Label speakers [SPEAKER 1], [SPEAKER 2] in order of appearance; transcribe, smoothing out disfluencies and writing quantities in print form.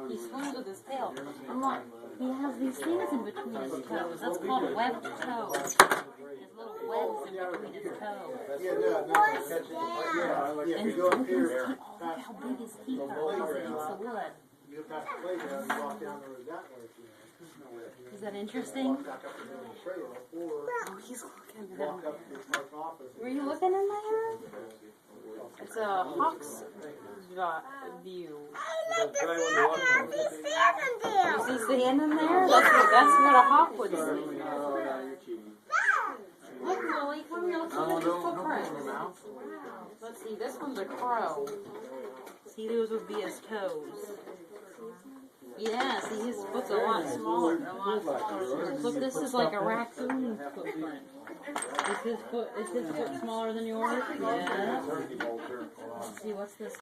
[SPEAKER 1] He swims with his tail. And look, he has these things in between his toes. That's called webbed toes. There's little webs in between his toes. And he opens his teeth. Oh, look how big his teeth are as he eats the wood. Is that interesting? Oh, he's looking in there. Were you looking in there? It's a hawk's view. You see sand in there? That's what a hawk would see. Look, Lily, come here. Let's look at the footprints. Let's see, this one's a crow. See, those would be his toes. Yeah, see, his foot's a lot smaller. Look, this is like a raccoon footprint. Is his foot smaller than yours? Yeah. Let's see, what's this?